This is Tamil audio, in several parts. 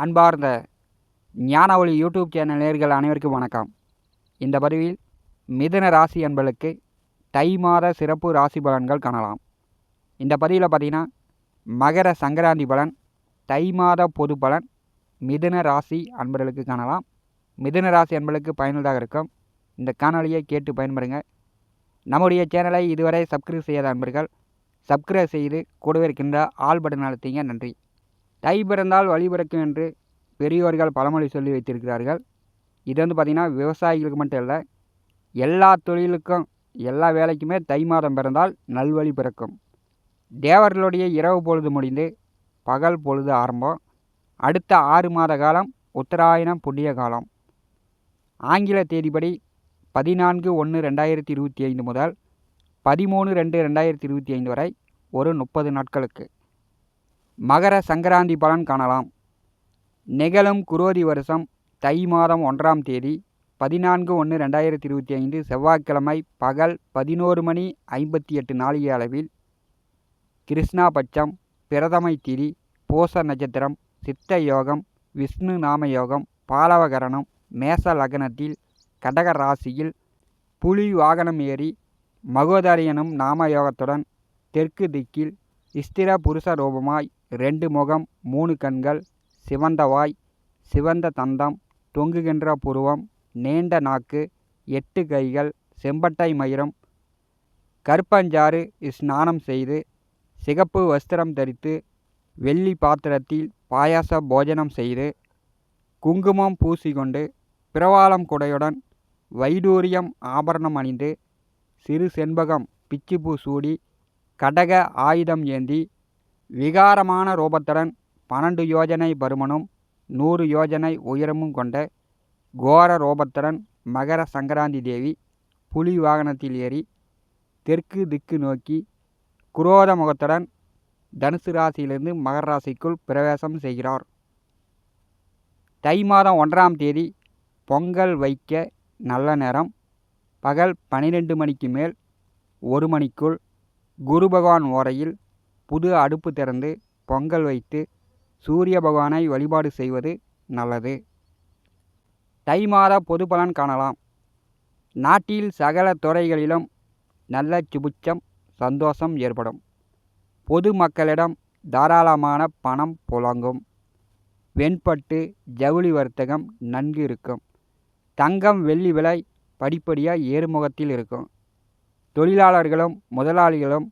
அன்பார்ந்த ஞானஒளி யூடியூப் சேனல் நேயர்கள் அனைவருக்கும் வணக்கம். இந்த பதிவில் மிதுன ராசி அன்பர்களுக்கு தை மாத சிறப்பு ராசி பலன்கள் காணலாம். இந்த பதிவில் பார்த்தீங்கன்னா மகர சங்கராந்தி பலன், தை மாத பொது பலன் மிதுன ராசி அன்பர்களுக்கு காணலாம். மிதுன ராசி அன்பர்களுக்கு பயனுள்ளதாக இருக்கும். இந்த காணொலியை கேட்டு பயன்பெறுங்க. நம்முடைய சேனலை இதுவரை சப்ஸ்கிரைப் செய்யாத அன்பர்கள் சப்ஸ்கிரைப் செய்து கூடவே இருக்கின்ற ஆல் பட்டன் அழுத்திங்க. நன்றி. தை பிறந்தால் வழி பிறக்கும் என்று பெரியோர்கள் பழமொழி சொல்லி வைத்திருக்கிறார்கள். இது பார்த்திங்கன்னா விவசாயிகளுக்கு மட்டும் இல்லை, எல்லா தொழிலுக்கும் எல்லா வேலைக்குமே தை மாதம் பிறந்தால் நல்வழி பிறக்கும். தேவர்களுடைய இரவு பொழுது முடிந்து பகல் பொழுது ஆரம்பம். அடுத்த 6 மாத காலம் உத்தராயணம் புண்ணிய காலம். ஆங்கில தேதிப்படி 14/1/2025 முதல் 13/2/2025 வரை ஒரு 30 நாட்களுக்கு மகர சங்கராந்தி பலன் காணலாம். நிகழும் குரோதி வருஷம் தை மாதம் 1ஆம் தேதி 14/1/2025 செவ்வாய்க்கிழமை பகல் 11:58 அளவில் கிருஷ்ணா பட்சம், பிரதமை திதி, பூச நட்சத்திரம், சித்த யோகம், விஷ்ணு நாம யோகம், பாலவகரணம், மேச லக்னத்தில் கடக ராசியில் புலி வாகனம் ஏறி மகோதரி எனும் நாம யோகத்துடன் தெற்கு திக்கில் ஸ்திர புருஷ ரூபமாய் 2 முகம், 3 கண்கள், சிவந்த வாய், சிவந்த தந்தம், தொங்குகின்ற புருவம், நீண்ட நாக்கு, 8 கைகள், செம்பட்டை மயிரம், கருப்பஞ்சாறு ஸ்நானம் செய்து சிகப்பு வஸ்திரம் தரித்து வெள்ளி பாத்திரத்தில் பாயாச போஜனம் செய்து குங்குமம் பூசிக்கொண்டு பிரவாளம் குடையுடன் வைடூரியம் ஆபரணம் அணிந்து சிறு செண்பகம் பிச்சிப்பூ சூடி கடக ஆயுதம் ஏந்தி விகாரமான ரூபத்துடன் 12 யோஜனை பருமனும் 100 யோஜனை உயரமும் கொண்ட கோர ரூபத்துடன் மகர சங்கராந்தி தேவி புலி வாகனத்தில் ஏறி தெற்கு திக்கு நோக்கி குரோத முகத்துடன் தனுசு ராசியிலிருந்து மகர ராசிக்குள் பிரவேசம் செய்கிறார். தை மாதம் 1ஆம் தேதி பொங்கல் வைக்க நல்ல நேரம் பகல் 12 மணிக்கு மேல் 1 மணிக்குள். குரு பகவான் ஓரையில் புது அடுப்பு திறந்து பொங்கல் வைத்து சூரிய பகவானை வழிபாடு செய்வது நல்லது. தை மாத பொது பலன் காணலாம். நாட்டில் சகல துறைகளிலும் நல்ல சுபிட்சம், சந்தோஷம் ஏற்படும். பொது மக்களிடம் தாராளமான பணம் புழங்கும். வெண்பட்டு ஜவுளி வர்த்தகம் நன்கு இருக்கும். தங்கம் வெள்ளி விலை படிப்படியாக ஏறுமுகத்தில் இருக்கும். தொழிலாளர்களும் முதலாளிகளும்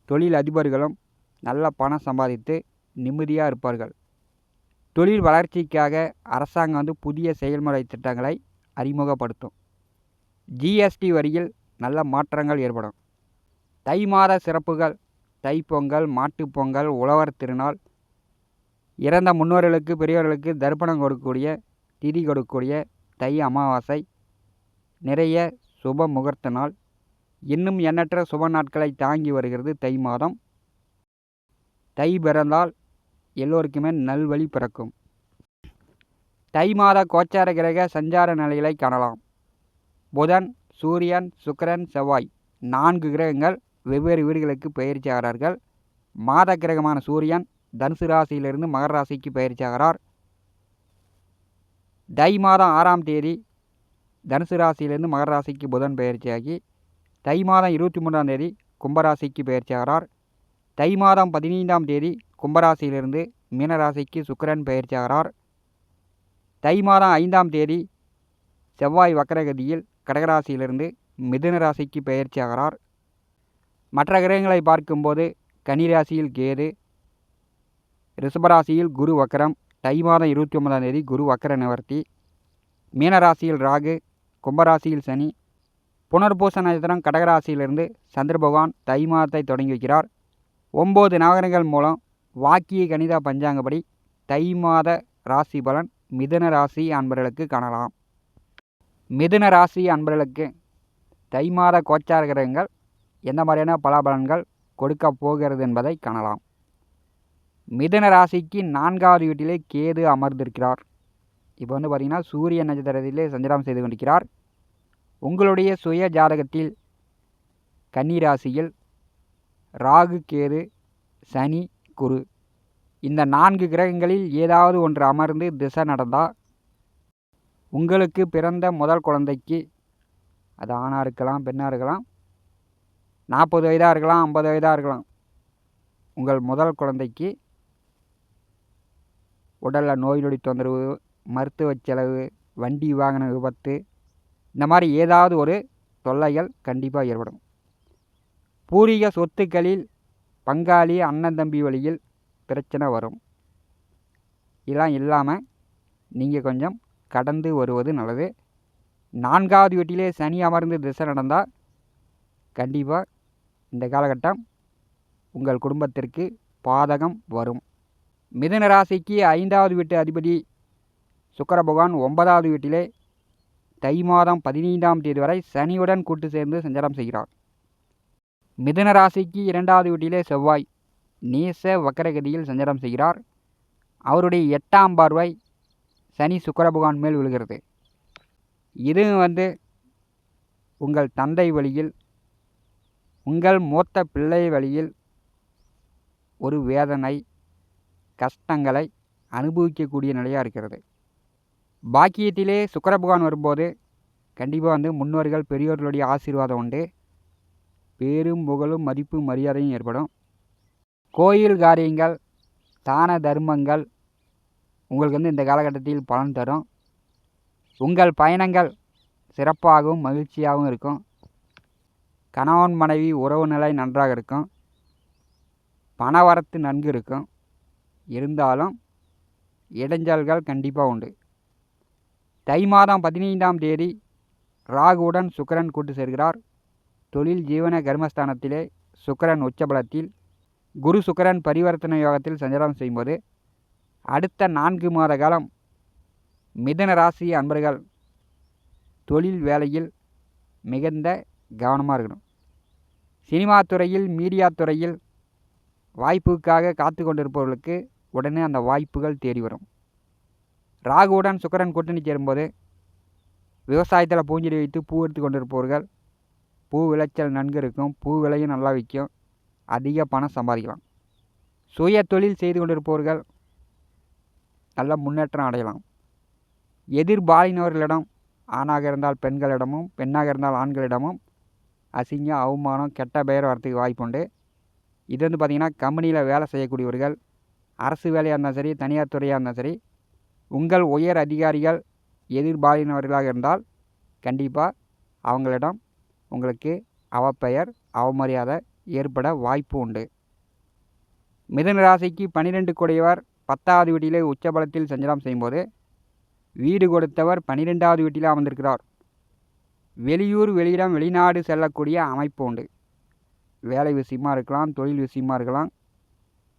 தொழில் அதிபர்களும் நல்ல பணம் சம்பாதித்து நிம்மதியாக இருப்பார்கள். தொழில் வளர்ச்சிக்காக அரசாங்கம் புதிய செயல்முறை திட்டங்களை அறிமுகப்படுத்தும். ஜிஎஸ்டி வரியில் நல்ல மாற்றங்கள் ஏற்படும். தை மாத சிறப்புகள்: தைப்பொங்கல், மாட்டுப்பொங்கல், உழவர் திருநாள், இறந்த முன்னோர்களுக்கு பெரியவர்களுக்கு தர்ப்பணம் கொடுக்கக்கூடிய திதி கொடுக்கக்கூடிய தை அமாவாசை, நிறைய சுப முகூர்த்த நாள், இன்னும் எண்ணற்ற சுப நாட்களை தாங்கி வருகிறது தை மாதம். தை பிறந்தால் எல்லோருக்குமே நல்வழி பிறக்கும். தை மாத கோச்சார கிரக சஞ்சார நிலைகளை காணலாம். புதன், சூரியன், சுக்கிரன், செவ்வாய் 4 கிரகங்கள் வெவ்வேறு வீடுகளுக்கு பயிற்சி ஆகிறார்கள். மாத கிரகமான சூரியன் தனுசு ராசியிலிருந்து மகர ராசிக்கு பயிற்சி ஆகிறார். தை மாதம் 6ஆம் தேதி தனுசு ராசியிலிருந்து மகர ராசிக்கு புதன் பயிற்சியாகி தை மாதம் 23ஆம் தேதி கும்பராசிக்கு பயிற்சி ஆகிறார். தை மாதம் 15ஆம் தேதி கும்பராசியிலிருந்து மீனராசிக்கு சுக்கிரன் பயிற்சி ஆகிறார். தை மாதம் 5ஆம் தேதி செவ்வாய் வக்கரகதியில் கடகராசியிலிருந்து மிதுன ராசிக்கு பயிற்சி ஆகிறார். மற்ற கிரகங்களை பார்க்கும்போது கன்னிராசியில் கேது, ரிஷபராசியில் குரு வக்கரம், தை மாதம் 29ஆம் தேதி குரு வக்கர நிவர்த்தி, மீனராசியில் ராகு, கும்பராசியில் சனி, புனர்பூச நட்சத்திரம் கடகராசியிலிருந்து சந்திர பகவான் தை மாதத்தை தொடங்கி வைக்கிறார். 9 நவகிரகங்கள் மூலம் வாக்கிய கணித பஞ்சாங்கப்படி தை மாத ராசி பலன் மிதுன ராசி அன்பர்களுக்கு காணலாம். மிதுன ராசி அன்பர்களுக்கு தை மாத கோச்சார கிரகங்கள் எந்த மாதிரியான பலாபலன்கள் கொடுக்க போகிறது என்பதை காணலாம். மிதுன ராசிக்கு 4வது வீட்டிலே கேது அமர்ந்திருக்கிறார். இப்போ பார்த்திங்கன்னா சூரிய நட்சத்திரத்திலே சஞ்சாரம் செய்து கொண்டிருக்கிறார். உங்களுடைய சுய ஜாதகத்தில் கன்னி ராசியில் ராகு, கேது, சனி, குரு இந்த 4 கிரகங்களில் ஏதாவது ஒன்று அமர்ந்து திசை நடந்தால் உங்களுக்கு பிறந்த முதல் குழந்தைக்கு, அது ஆணாக இருக்கலாம் பெண்ணாக இருக்கலாம், 40 வயதாக இருக்கலாம் 50 வயதாக இருக்கலாம், உங்கள் முதல் குழந்தைக்கு உடலில் நோய் நொடி தொந்தரவு, மருத்துவ செலவு, வண்டி வாகன விபத்து, இந்த மாதிரி ஏதாவது ஒரு தொல்லைகள் கண்டிப்பாக ஏற்படும். பூர்வீக சொத்துக்களில் பங்காளி அண்ணன் தம்பி வழியில் பிரச்சனை வரும். இதெல்லாம் இல்லாமல் நீங்கள் கொஞ்சம் கடந்து வருவது நல்லது. 4வது வீட்டிலே சனி அமர்ந்து திசை நடந்தால் கண்டிப்பாக இந்த காலகட்டம் உங்கள் குடும்பத்திற்கு பாதகம் வரும். மிதுன ராசிக்கு 5வது வீட்டு அதிபதி சுக்கிர பகவான் 9வது வீட்டிலே தை மாதம் 15ஆம் தேதி வரை சனியுடன் கூட்டு சேர்ந்து சஞ்சாரம் செய்கிறார். மிதுன ராசிக்கு 2வது வீட்டிலே செவ்வாய் நேச வக்கரகதியில் சஞ்சாரம் செய்கிறார். அவருடைய 8ஆம் பார்வை சனி சுக்கிர பகவான் மேல் விழுகிறது. இது உங்கள் தந்தை வழியில், உங்கள் மூத்த பிள்ளை வழியில் ஒரு வேதனை கஷ்டங்களை அனுபவிக்கக்கூடிய நிலையாக இருக்கிறது. பாக்கியத்திலே சுக்கிர பகவான் வரும்போது கண்டிப்பாக முன்னோர்கள் பெரியோர்களுடைய ஆசீர்வாதம் உண்டு. பேரும் புகழும் மதிப்பு மரியாதையும் ஏற்படும். கோயில் காரியங்கள், தான தர்மங்கள் உங்களுக்கு இந்த காலகட்டத்தில் பலன் தரும். உங்கள் பயணங்கள் சிறப்பாகவும் மகிழ்ச்சியாகவும் இருக்கும். கணவன் மனைவி உறவு நிலை நன்றாக இருக்கும். பணவரத்து நன்கு இருக்கும். இருந்தாலும் இடைஞ்சல்கள் கண்டிப்பாக உண்டு. தை மாதம் 15ஆம் தேதி ராகுவுடன் சுக்கிரன் கூட்டு சேர்கிறார். தொழில் ஜீவன கர்மஸ்தானத்திலே சுக்கிரன் உச்சபலத்தில், குரு சுக்கிரன் பரிவர்த்தனை யோகத்தில் சஞ்சாரம் செய்யும்போது அடுத்த 4 மாத காலம் மிதுன ராசி அன்பர்கள் தொழில் வேலையில் மிகுந்த கவனமாக இருக்கணும். சினிமா துறையில், மீடியா துறையில் வாய்ப்புக்காக காத்து கொண்டிருப்பவர்களுக்கு உடனே அந்த வாய்ப்புகள் தேடி வரும். ராகுவுடன் சுக்கிரன் கூட்டணி சேரும்போது விவசாயத்தில் பூஞ்செடி வைத்து பூ எடுத்து கொண்டிருப்பவர்கள் பூ விளைச்சல் நன்கு இருக்கும். பூ விலையும் நல்லா விற்கும். அதிக பணம் சம்பாதிக்கலாம். சுய தொழில் செய்து கொண்டிருப்பவர்கள் நல்ல முன்னேற்றம் அடையலாம். எதிர்பாலினவர்களிடம், ஆணாக இருந்தால் பெண்களிடமும் பெண்ணாக இருந்தால் ஆண்களிடமும் அசிங்கம், அவமானம், கெட்ட பெயர் வரத்துக்கு வாய்ப்புண்டு. இது பார்த்திங்கன்னா கம்பெனியில் வேலை செய்யக்கூடியவர்கள், அரசு வேலையாக இருந்தாலும் சரி, தனியார் துறையாக இருந்தாலும் சரி, உங்கள் உயர் அதிகாரிகள் எதிர்பாலினவர்களாக இருந்தால் கண்டிப்பாக அவங்களிடம் உங்களுக்கு அவப்பெயர், அவமரியாதை ஏற்பட வாய்ப்பு உண்டு. மிதுன ராசிக்கு 12 கூடியவர் 10வது வீட்டிலே உச்சபலத்தில் சஞ்சாரம் செய்யும்போது வீடு கொடுத்தவர் 12வது வீட்டிலே அமர்ந்திருக்கிறார். வெளியூர், வெளியிடம், வெளிநாடு செல்லக்கூடிய அமைப்பு உண்டு. வேலை விஷயமா இருக்கலாம், தொழில் விஷயமா இருக்கலாம்,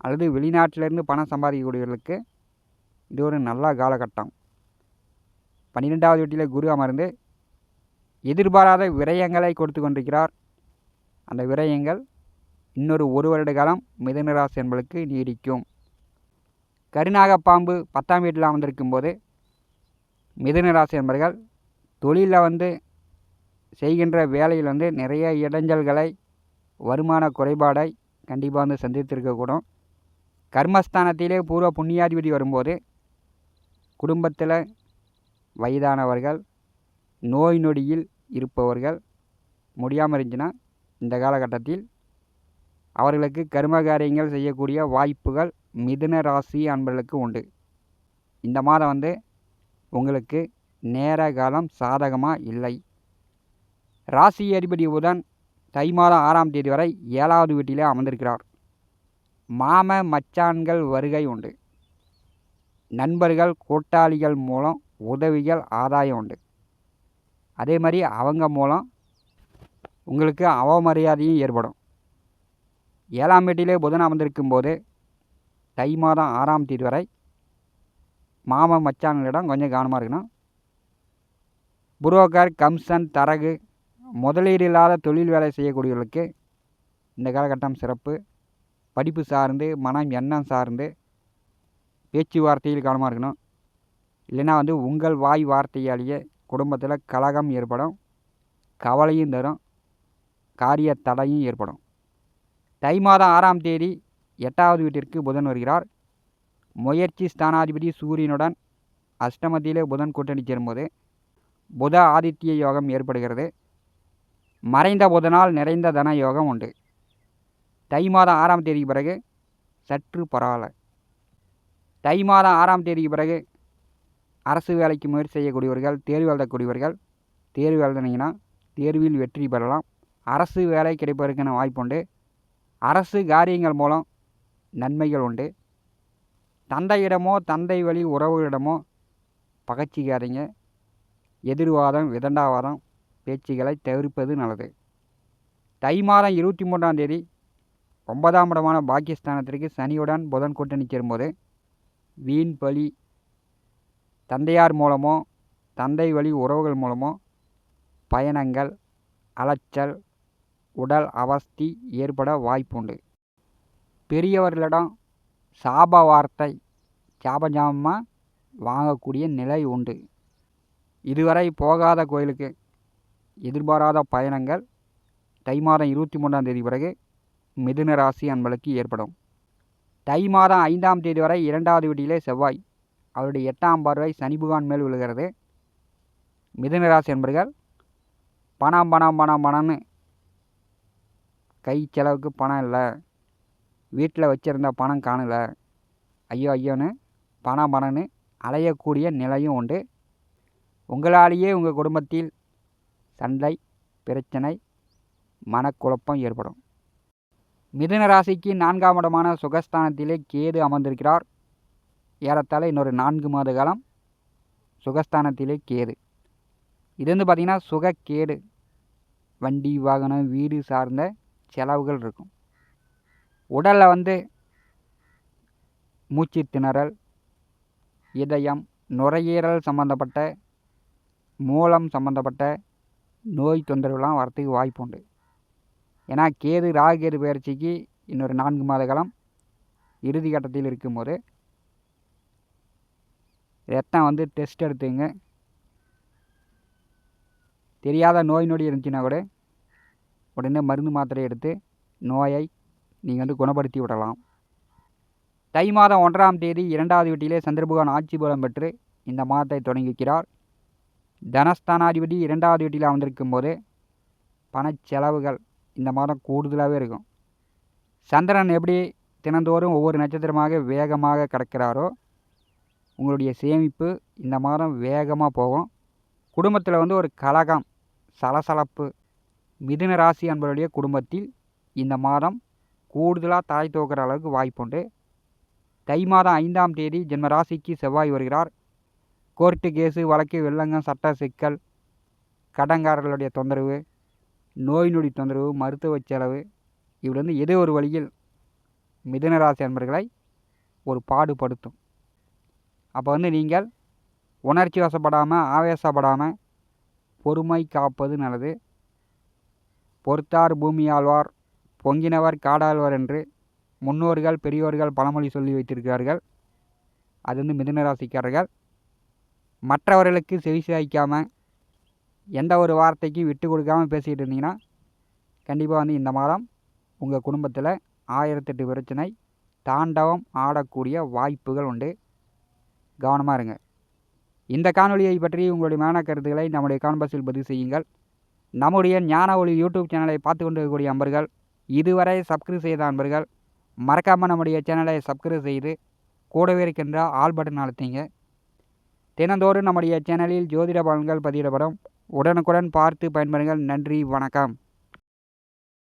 அல்லது வெளிநாட்டிலிருந்து பணம் சம்பாதிக்கக்கூடியவர்களுக்கு இது ஒரு நல்ல காலகட்டம். 12வது வீட்டில் குரு அமர்ந்து எதிர்பாராத விரயங்களை கொடுத்து கொண்டிருக்கிறார். அந்த விரயங்கள் இன்னொரு 1 வருட காலம் மிதுன ராசி என்பதற்கு நீடிக்கும். கருநாகப்பாம்பு 10ஆம் வீட்டில் அமர்ந்திருக்கும் போது மிதுன ராசி என்பர்கள் தொழிலில் செய்கின்ற வேலையில் நிறைய இடைஞ்சல்களை, வருமான குறைபாடை கண்டிப்பாக சந்தித்திருக்கக்கூடும். கர்மஸ்தானத்திலே பூர்வ புண்ணியாதிபதி வரும்போது குடும்பத்தில் வயதானவர்கள், நோய் நொடியில் இருப்பவர்கள் முடியாமல் இருந்துச்சுன்னா இந்த காலகட்டத்தில் அவர்களுக்கு கர்ம காரியங்கள் செய்யக்கூடிய வாய்ப்புகள் மிதுன ராசி அன்பர்களுக்கு உண்டு. இந்த மாதம் உங்களுக்கு நேர காலம் சாதகமாக இல்லை. ராசி அதிபதி புதன் தை மாதம் 6ஆம் தேதி வரை 7வது வீட்டிலே அமர்ந்திருக்கிறார். மாம மச்சான்கள் வருகை உண்டு. நண்பர்கள், கூட்டாளிகள் மூலம் உதவிகள், ஆதாயம் உண்டு. அதே மாதிரி அவங்க மூலம் உங்களுக்கு அவமரியாதையும் ஏற்படும். 7ஆம் வீட்டிலே புதன் அமர்ந்திருக்கும் போது தை மாதம் 6ஆம் தேதி வரை மாம மச்சான்களிடம் கொஞ்சம் கவனமாக இருக்கணும். புரோக்கர், கமிஷன், தரகு, முதலீடு இல்லாத தொழில் வேலை செய்யக்கூடியவர்களுக்கு இந்த காலகட்டம் சிறப்பு. படிப்பு சார்ந்து, மனம் எண்ணம் சார்ந்து பேச்சுவார்த்தையில் கவனமாக இருக்கணும். இல்லைன்னா உங்கள் வாய் வார்த்தையாலேயே குடும்பத்தில் கலகம் ஏற்படும், கவலையும் தரும், காரிய தடையும் ஏற்படும். தை மாதம் 6ஆம் தேதி 8வது வீட்டிற்கு புதன் வருகிறார். முயற்சி ஸ்தானாதிபதி சூரியனுடன் அஷ்டமத்திலே புதன் கூட்டணி சேரும்போது புத ஆதித்ய யோகம் ஏற்படுகிறது. மறைந்த புதனால் நிறைந்த தன யோகம் உண்டு. தை மாதம் 6ஆம் தேதிக்கு பிறகு சற்று பரவாயில்ல. தை மாதம் 6ஆம் தேதிக்கு பிறகு அரசு வேலைக்கு முயற்சி செய்யக்கூடியவர்கள், தேர்வு எழுதக்கூடியவர்கள், தேர்வு எழுதினீங்கன்னா தேர்வில் வெற்றி பெறலாம். அரசு வேலை கிடைப்பதற்கான வாய்ப்புண்டு. அரசு காரியங்கள் மூலம் நன்மைகள் உண்டு. தந்தையிடமோ தந்தை வழி உறவுகளிடமோ பகச்சிக்காதீங்க. எதிர்வாதம், விதண்டாவாதம் பேச்சுகளை தவிர்ப்பது நல்லது. தை மாதம் 23ஆம் தேதி 9ஆம் இடமான பாக்கியஸ்தானத்திற்கு சனியுடன் புதன் கூட்டணி சேரும்போது வீண் பலி, தந்தையார் மூலமோ தந்தை வழி உறவுகள் மூலமோ பயணங்கள், அலைச்சல், உடல் அவஸ்தி ஏற்பட வாய்ப்புண்டு. பெரியவர்களிடம் சாப வார்த்தை சாபஜாமமாக வாங்கக்கூடிய நிலை உண்டு. இதுவரை போகாத கோயிலுக்கு எதிர்பாராத பயணங்கள் தை மாதம் 23ஆம் தேதி பிறகு மிதுன ராசி அன்பர்களுக்கு ஏற்படும். தை மாதம் 5ஆம் தேதி வரை 2வது வீட்டிலே செவ்வாய் அவருடைய 8ஆம் பார்வை சனி பகவான் மேல் விழுகிறது. மிதுன ராசி அன்பர்கள் பணம் பணம் பணம் பணம்னு கை செலவுக்கு பணம் இல்லை, வீட்டில் வச்சுருந்த பணம் காணலை, ஐயோ ஐயோன்னு பணம் பணம்னு அலையக்கூடிய நிலையும் உண்டு. உங்களாலேயே உங்கள் குடும்பத்தில் சண்டை, பிரச்சனை, மனக்குழப்பம் ஏற்படும். மிதுன ராசிக்கு 4ஆம் இடமான சுகஸ்தானத்திலே கேது அமர்ந்திருக்கிறார். ஏறத்தாழ இன்னொரு 4 மாத காலம் சுகஸ்தானத்திலே கேது. இது பார்த்திங்கன்னா சுகக்கேடு. வண்டி, வாகனம், வீடு சார்ந்த செலவுகள் இருக்கும். உடலில் மூச்சு திணறல், இதயம், நுரையீரல் சம்பந்தப்பட்ட, மூலம் சம்பந்தப்பட்ட நோய் தொந்தரவுலாம் வரத்துக்கு வாய்ப்பு உண்டு. ஏன்னா கேது ராகுகேது பயிற்சிக்கு இன்னொரு 4 மாத காலம் இறுதி கட்டத்தில் இருக்கும்போது ரத்தம் டெஸ்ட் எடுத்துங்க. தெரியாத நோய் நொடி இருந்துச்சுன்னா கூட உடனே மருந்து மாத்திரை எடுத்து நோயை நீங்கள் குணப்படுத்தி விடலாம். தை மாதம் 1ஆம் தேதி 2வது வீட்டிலே சந்திரபகவான் ஆட்சி பலம் பெற்று இந்த மாதத்தை தொடங்கி வைக்கிறார். தனஸ்தானாதிபதி 2வது வீட்டில் அமர்ந்திருக்கும் போது பணச்செலவுகள் இந்த மாதம் கூடுதலாகவே இருக்கும். சந்திரன் எப்படி தினந்தோறும் ஒவ்வொரு நட்சத்திரமாக வேகமாக கடக்கிறாரோ உங்களுடைய சேமிப்பு இந்த மாதம் வேகமாக போகும். குடும்பத்தில் ஒரு கலகம், சலசலப்பு. மிதுன ராசி என்பவருடைய குடும்பத்தில் இந்த மாதம் கூடுதலாக தாய் தோக்கிற அளவுக்கு வாய்ப்புண்டு. தை மாதம் 5ஆம் தேதி ஜென்ம ராசிக்கு செவ்வாய் வருகிறார். கோர்ட்டு கேஸு, வழக்கு, வில்லங்கம், சட்ட சிக்கல், கடன்காரர்களுடைய தொந்தரவு, நோய் நொடி தொந்தரவு, மருத்துவ செலவு, இப்படி ஏதோ ஒரு வழியில் மிதுன ராசி அன்பர்களை ஒரு பாடுபடுத்தும். அப்போ நீங்கள் உணர்ச்சி வசப்படாமல், ஆவேசப்படாமல் பொறுமை காப்பது நல்லது. பொறுத்தார் பூமி ஆழ்வார், பொங்கினவர் காடாழ்வார் என்று முன்னோர்கள் பெரியோர்கள் பழமொழி சொல்லி வைத்திருக்கிறார்கள். அது மிதுன ராசிக்காரர்கள் மற்றவர்களுக்கு செவிசாய்க்காமல் எந்த ஒரு வார்த்தைக்கும் விட்டு கொடுக்காமல் பேசிகிட்டு இருந்தீங்கன்னா கண்டிப்பாக இந்த மாதம் உங்கள் குடும்பத்தில் 1008 பிரச்சனை தாண்டவம் ஆடக்கூடிய வாய்ப்புகள் உண்டு. கவனமாக இருங்க. இந்த காணொலியை பற்றி உங்களுடைய மேலான கருத்துக்களை நம்முடைய கான்பாஸில் பதிவு செய்யுங்கள். நம்முடைய ஞான ஒளி யூடியூப் சேனலை பார்த்து கொண்டு இருக்கக்கூடிய அன்பர்கள், இதுவரை சப்ஸ்கிரைப் செய்த அன்பர்கள் மறக்காமல் நம்முடைய சேனலை சப்ஸ்கிரைப் செய்து கூடவே இருக்கின்ற ஆல் பட்டன் அழுத்திங்க. தினந்தோறும் நம்முடைய சேனலில் ஜோதிட பலன்கள் பதிவிடப்படும். உடனுக்குடன் பார்த்து பயன்பெறுங்கள். நன்றி, வணக்கம்.